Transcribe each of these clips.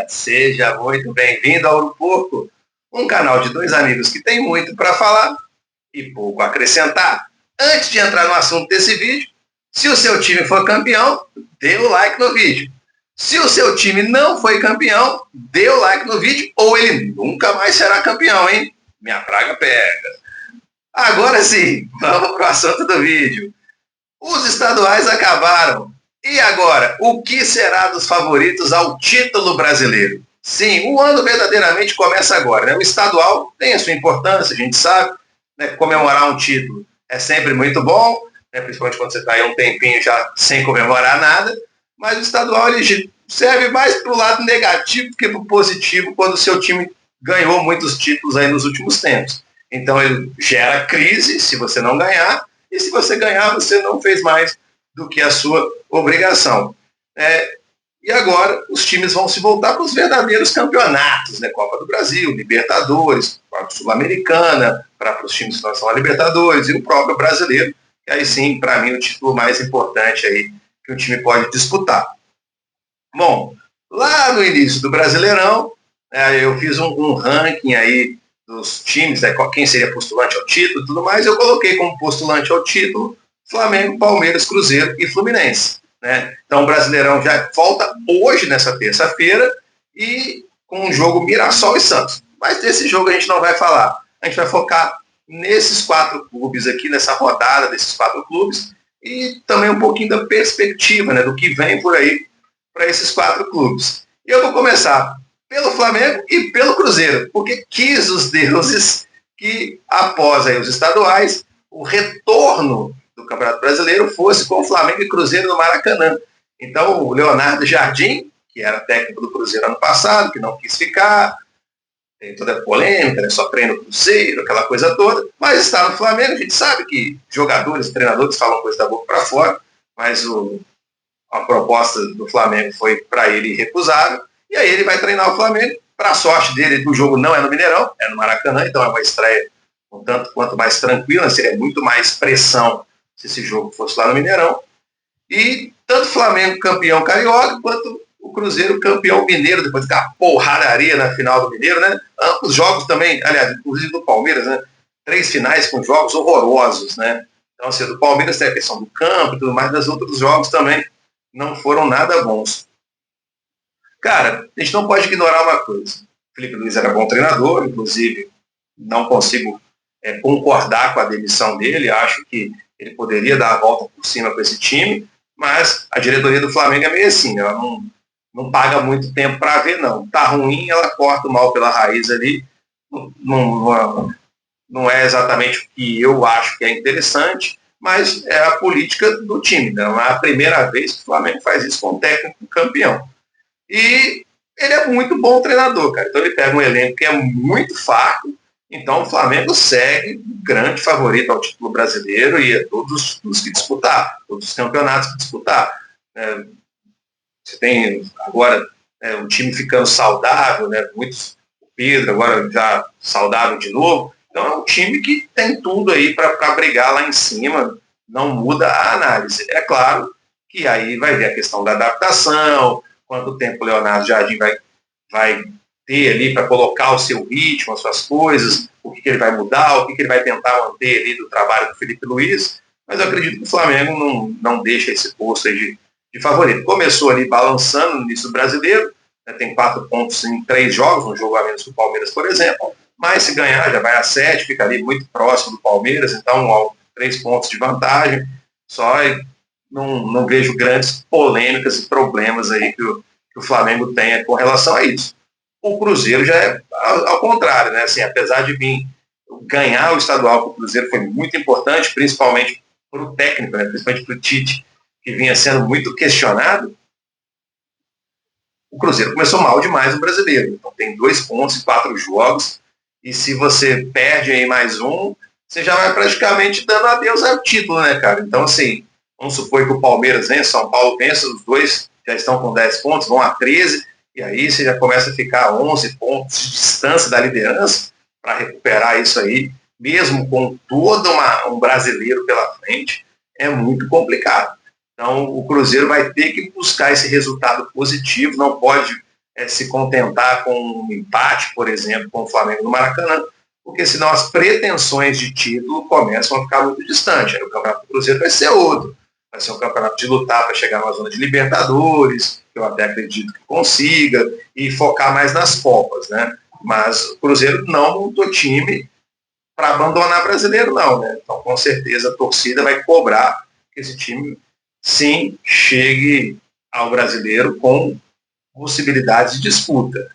Seja muito bem-vindo ao Ouro Porco, um canal de dois amigos que tem muito para falar e pouco a acrescentar. Antes de entrar no assunto desse vídeo, se o seu time for campeão, dê o like no vídeo. Se o seu time não foi campeão, dê o like no vídeo ou ele nunca mais será campeão, hein? Minha praga pega. Agora sim, vamos para o assunto do vídeo. Os estaduais acabaram. E agora, o que será dos favoritos ao título brasileiro? Sim, o ano verdadeiramente começa agora, né? O estadual tem a sua importância, a gente sabe, né? Comemorar um título é sempre muito bom, né? Principalmente quando você está aí um tempinho já sem comemorar nada, mas o estadual ele serve mais para o lado negativo do que para o positivo quando o seu time ganhou muitos títulos aí nos últimos tempos. Então ele gera crise se você não ganhar, e se você ganhar, você não fez mais do que a sua obrigação. E agora os times vão se voltar para os verdadeiros campeonatos, né? Copa do Brasil, Libertadores, Copa Sul-Americana, para os times que estão a Libertadores, e o próprio brasileiro, que aí sim, para mim, o título mais importante aí que o time pode disputar. Bom, lá no início do Brasileirão, eu fiz um ranking aí dos times, né, quem seria postulante ao título e tudo mais, eu coloquei como postulante ao título Flamengo, Palmeiras, Cruzeiro e Fluminense. Né? Então o Brasileirão já volta hoje, nessa terça-feira, e com um jogo Mirassol e Santos. Mas desse jogo a gente não vai falar. A gente vai focar nesses quatro clubes aqui, nessa rodada desses quatro clubes, e também um pouquinho da perspectiva, né, do que vem por aí para esses quatro clubes. E eu vou começar pelo Flamengo e pelo Cruzeiro, porque quis os deuses que, após aí os estaduais, o retorno do Campeonato Brasileiro fosse com o Flamengo e Cruzeiro no Maracanã. Então, o Leonardo Jardim, que era técnico do Cruzeiro ano passado, que não quis ficar, tem toda a polêmica, né, só treina o Cruzeiro, aquela coisa toda, mas está no Flamengo. A gente sabe que jogadores, treinadores falam coisa da boca para fora, mas a proposta do Flamengo foi para ele irrecusável, e aí ele vai treinar o Flamengo. Para a sorte dele, o jogo não é no Mineirão, é no Maracanã, então é uma estreia um tanto quanto mais tranquila, seria muito mais pressão se esse jogo fosse lá no Mineirão. E tanto o Flamengo campeão carioca, quanto o Cruzeiro campeão mineiro, depois daquela porradaria na final do Mineiro, né? Ambos jogos também, aliás, inclusive do Palmeiras, né? 3 finais com jogos horrorosos, né? Então, assim, do Palmeiras tem a questão do campo e tudo mais, das outros jogos também não foram nada bons. Cara, a gente não pode ignorar uma coisa. O Felipe Luiz era bom treinador, inclusive não consigo concordar com a demissão dele, acho que ele poderia dar a volta por cima com esse time, mas a diretoria do Flamengo é meio assim, ela não paga muito tempo para ver, não. Tá ruim, ela corta o mal pela raiz ali, não é exatamente o que eu acho que é interessante, mas é a política do time, né? Não é a primeira vez que o Flamengo faz isso com um técnico campeão. E ele é muito bom treinador, cara. Então ele pega um elenco que é muito farto. Então o Flamengo segue grande favorito ao título brasileiro e a todos os que disputar, todos os campeonatos que disputar. Você tem agora o time ficando saudável, né? Muitos, o Pedro agora já saudável de novo. Então é um time que tem tudo aí para brigar lá em cima, não muda a análise. É claro que aí vai ver a questão da adaptação, quanto tempo o Leonardo Jardim vai ter ali para colocar o seu ritmo, as suas coisas, o que ele vai mudar, o que ele vai tentar manter ali do trabalho do Felipe Luiz, mas eu acredito que o Flamengo não deixa esse posto aí de favorito. Começou ali balançando no início do brasileiro, né, tem 4 pontos em 3 jogos, um jogo a menos que o Palmeiras, por exemplo, mas se ganhar já vai a 7, fica ali muito próximo do Palmeiras, então 3 pontos de vantagem, só não vejo grandes polêmicas e problemas aí que o Flamengo tenha com relação a isso. O Cruzeiro já é ao contrário, né? Assim, apesar de vir ganhar o estadual com o Cruzeiro foi muito importante, principalmente para o técnico, né? Principalmente para o Tite, que vinha sendo muito questionado. O Cruzeiro começou mal demais no brasileiro, então tem 2 pontos em 4 jogos, e se você perde aí mais um, você já vai praticamente dando adeus ao título, né, cara? Então, assim, vamos supor que o Palmeiras vença, São Paulo vença, os dois já estão com 10 pontos, vão a 13, e aí você já começa a ficar 11 pontos de distância da liderança para recuperar isso aí, mesmo com todo um brasileiro pela frente, é muito complicado. Então, o Cruzeiro vai ter que buscar esse resultado positivo, não pode se contentar com um empate, por exemplo, com o Flamengo no Maracanã, porque senão as pretensões de título começam a ficar muito distantes. O Campeonato do Cruzeiro vai ser outro. Vai ser um campeonato de lutar para chegar na zona de Libertadores, que eu até acredito que consiga, e focar mais nas Copas, né? Mas o Cruzeiro não montou time para abandonar brasileiro, não, né? Então, com certeza, a torcida vai cobrar que esse time, sim, chegue ao brasileiro com possibilidades de disputa.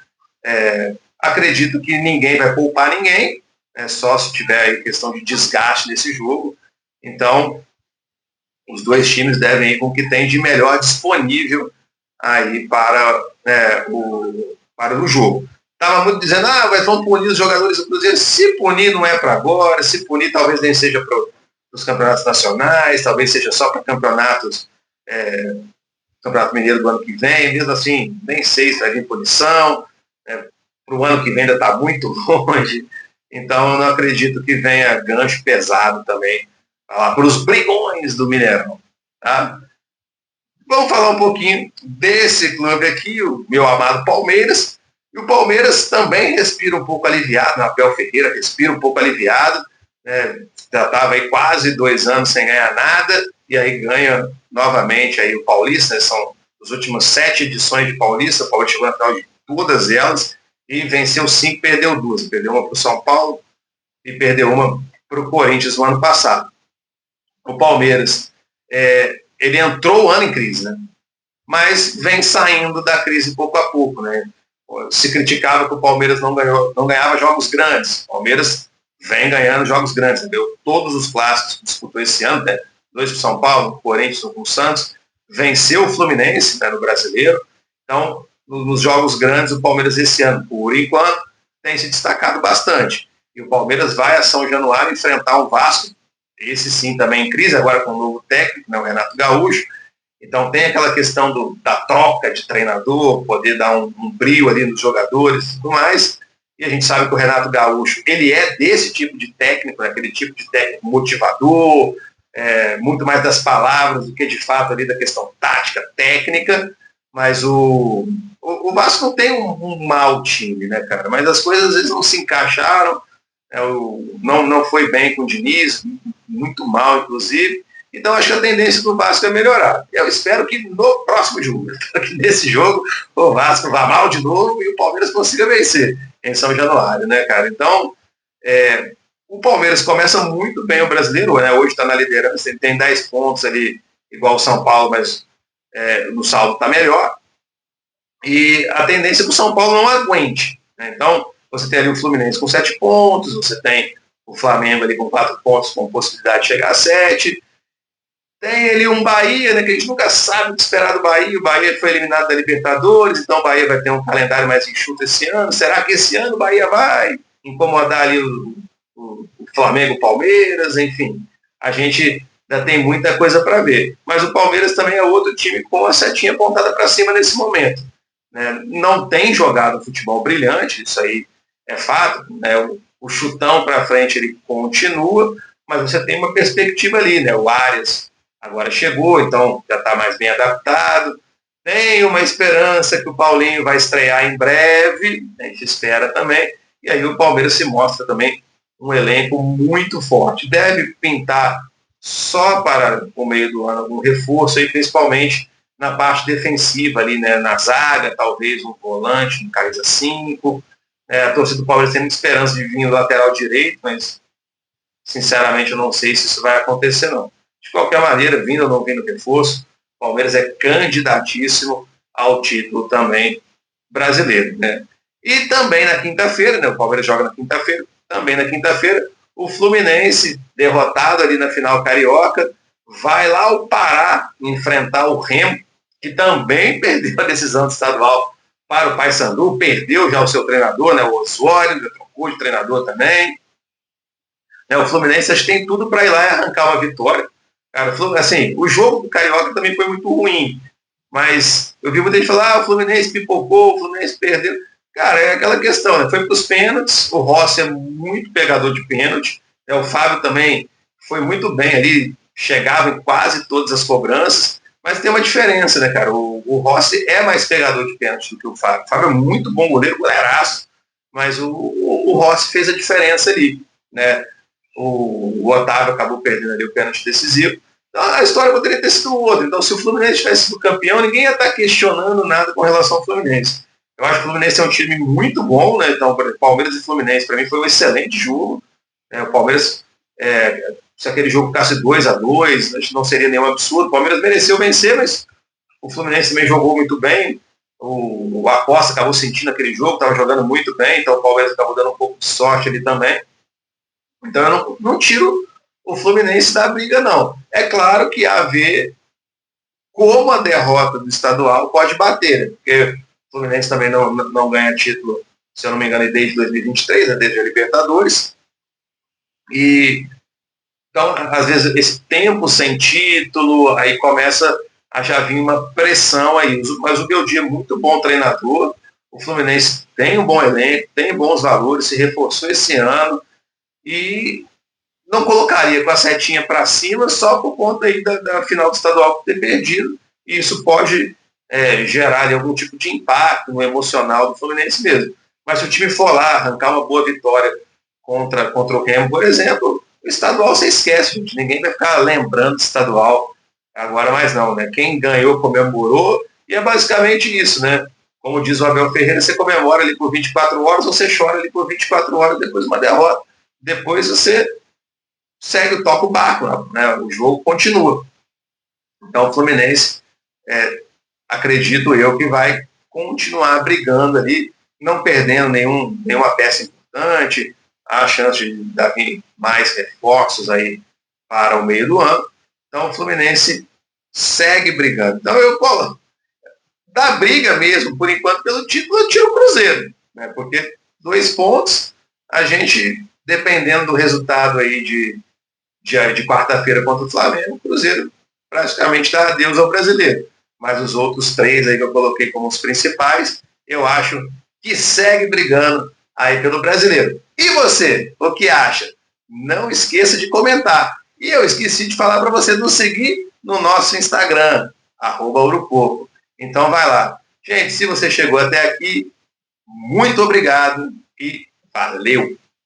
Acredito que ninguém vai poupar ninguém, só se tiver aí questão de desgaste nesse jogo. Então, os dois times devem ir com o que tem de melhor disponível aí para o jogo. Estava muito dizendo, mas vão punir os jogadores do Cruzeiro. Se punir não é para agora, se punir talvez nem seja para os campeonatos nacionais, talvez seja só para campeonatos, Campeonato Mineiro do ano que vem, mesmo assim, nem sei se vai vir punição, para o ano que vem ainda está muito longe, então eu não acredito que venha gancho pesado também para os brigões do Mineirão. Tá? Vamos falar um pouquinho desse clube aqui, o meu amado Palmeiras. E o Palmeiras também respira um pouco aliviado, o Abel Ferreira respira um pouco aliviado, já estava aí quase 2 anos sem ganhar nada, e aí ganha novamente aí o Paulista, são as últimas 7 edições de Paulista, o Paulista chegou na final de todas elas, e venceu 5, perdeu 2. Perdeu uma para o São Paulo e perdeu uma para o Corinthians no ano passado. O Palmeiras, ele entrou o ano em crise, né? Mas vem saindo da crise pouco a pouco, né? Se criticava que o Palmeiras não ganhava jogos grandes. O Palmeiras vem ganhando jogos grandes, entendeu? Todos os clássicos que disputou esse ano, 2 para o São Paulo, Corinthians, com o Santos, venceu o Fluminense, no Brasileiro. Então, nos jogos grandes, o Palmeiras esse ano, por enquanto, tem se destacado bastante. E o Palmeiras vai a São Januário enfrentar o Vasco, esse sim também em crise, agora com o novo técnico, o Renato Gaúcho. Então tem aquela questão da troca de treinador, poder dar um brio ali nos jogadores e tudo mais. E a gente sabe que o Renato Gaúcho, ele é desse tipo de técnico, aquele tipo de técnico motivador, muito mais das palavras do que de fato ali da questão tática, técnica. Mas o Vasco não tem um mau time, né, cara? Mas as coisas às vezes não se encaixaram, não foi bem com o Diniz, muito mal, inclusive. Então, acho que a tendência do Vasco é melhorar. Eu espero que no próximo jogo, que nesse jogo, o Vasco vá mal de novo e o Palmeiras consiga vencer em São Januário, né, cara? Então, o Palmeiras começa muito bem o brasileiro, né? Hoje está na liderança, ele tem 10 pontos ali, igual o São Paulo, mas no saldo está melhor. E a tendência é que o São Paulo não aguente, né? Então, você tem ali o Fluminense com 7 pontos, você tem o Flamengo ali com 4 pontos, com possibilidade de chegar a 7. Tem ali um Bahia, né, que a gente nunca sabe o que esperar do Bahia. O Bahia foi eliminado da Libertadores, então o Bahia vai ter um calendário mais enxuto esse ano. Será que esse ano o Bahia vai incomodar ali o Flamengo, o Palmeiras, enfim. A gente ainda tem muita coisa para ver. Mas o Palmeiras também é outro time com a setinha apontada para cima nesse momento, né? Não tem jogado futebol brilhante, isso aí é fato, né? O chutão para frente ele continua, mas você tem uma perspectiva ali, né? O Arias agora chegou, então já está mais bem adaptado. Tem uma esperança que o Paulinho vai estrear em breve, a gente espera também, e aí o Palmeiras se mostra também um elenco muito forte. Deve pintar só para o meio do ano algum reforço, aí, principalmente na parte defensiva ali, né? Na zaga, talvez um volante, um camisa 5. A torcida do Palmeiras tem muita esperança de vir no lateral direito, mas sinceramente eu não sei se isso vai acontecer, não. De qualquer maneira, vindo ou não vindo reforço, o Palmeiras é candidatíssimo ao título também brasileiro, né? E também na quinta-feira, né? O Palmeiras joga na quinta-feira, também na quinta-feira, o Fluminense, derrotado ali na final carioca, vai lá ao Pará enfrentar o Remo, que também perdeu a decisão do estadual para o Paysandu, perdeu já o seu treinador, né? O Osório, já trocou de treinador também. O Fluminense acho que tem tudo para ir lá e arrancar uma vitória. Cara, assim, o jogo do Carioca também foi muito ruim, mas eu vi muita gente falar, o Fluminense pipocou, o Fluminense perdeu. Cara, é aquela questão, né? Foi para os pênaltis, o Rossi é muito pegador de pênalti, o Fábio também foi muito bem ali, chegava em quase todas as cobranças, Mas tem uma diferença, né, cara? O Rossi é mais pegador de pênalti do que o Fábio. O Fábio é muito bom goleiro, goleiraço, mas o Rossi fez a diferença ali, né? O Otávio acabou perdendo ali o pênalti decisivo. Então, a história poderia ter sido outra. Então, se o Fluminense tivesse sido campeão, ninguém ia estar questionando nada com relação ao Fluminense. Eu acho que o Fluminense é um time muito bom, né? Então, Palmeiras e Fluminense, para mim, foi um excelente jogo. O Palmeiras, se aquele jogo ficasse 2-2, acho que não seria nenhum absurdo. O Palmeiras mereceu vencer, mas o Fluminense também jogou muito bem. O Acosta acabou sentindo aquele jogo, estava jogando muito bem, então o Palmeiras acabou dando um pouco de sorte ali também. Então eu não tiro o Fluminense da briga, não. É claro que há a ver como a derrota do estadual pode bater, né? Porque o Fluminense também não ganha título, se eu não me engano, desde 2023, né? Desde a Libertadores. E então, às vezes, esse tempo sem título, aí começa a já vir uma pressão aí. Mas o Beldia é muito bom treinador, o Fluminense tem um bom elenco, tem bons valores, se reforçou esse ano e não colocaria com a setinha para cima só por conta aí da final do estadual ter perdido. E isso pode gerar ali, algum tipo de impacto no emocional do Fluminense mesmo. Mas se o time for lá arrancar uma boa vitória contra o Remo, por exemplo, o estadual você esquece, gente. Ninguém vai ficar lembrando do estadual agora mais não, né? Quem ganhou comemorou e é basicamente isso, né? Como diz o Abel Ferreira, você comemora ali por 24 horas, você chora ali por 24 horas depois de uma derrota. Depois você segue, toca o barco, né? O jogo continua. Então o Fluminense, acredito eu, que vai continuar brigando ali, não perdendo nenhuma peça importante, há a chance de dar mais reforços aí para o meio do ano. Então o Fluminense segue brigando. Então da briga mesmo, por enquanto, pelo título, eu tiro o Cruzeiro, né? Porque 2 pontos, a gente, dependendo do resultado aí de quarta-feira contra o Flamengo, o Cruzeiro praticamente dá adeus ao brasileiro. Mas os outros 3 aí que eu coloquei como os principais, eu acho que segue brigando aí pelo brasileiro. E você, o que acha? Não esqueça de comentar. E eu esqueci de falar para você nos seguir no nosso Instagram, @Urupoco. Então vai lá. Gente, se você chegou até aqui, muito obrigado e valeu!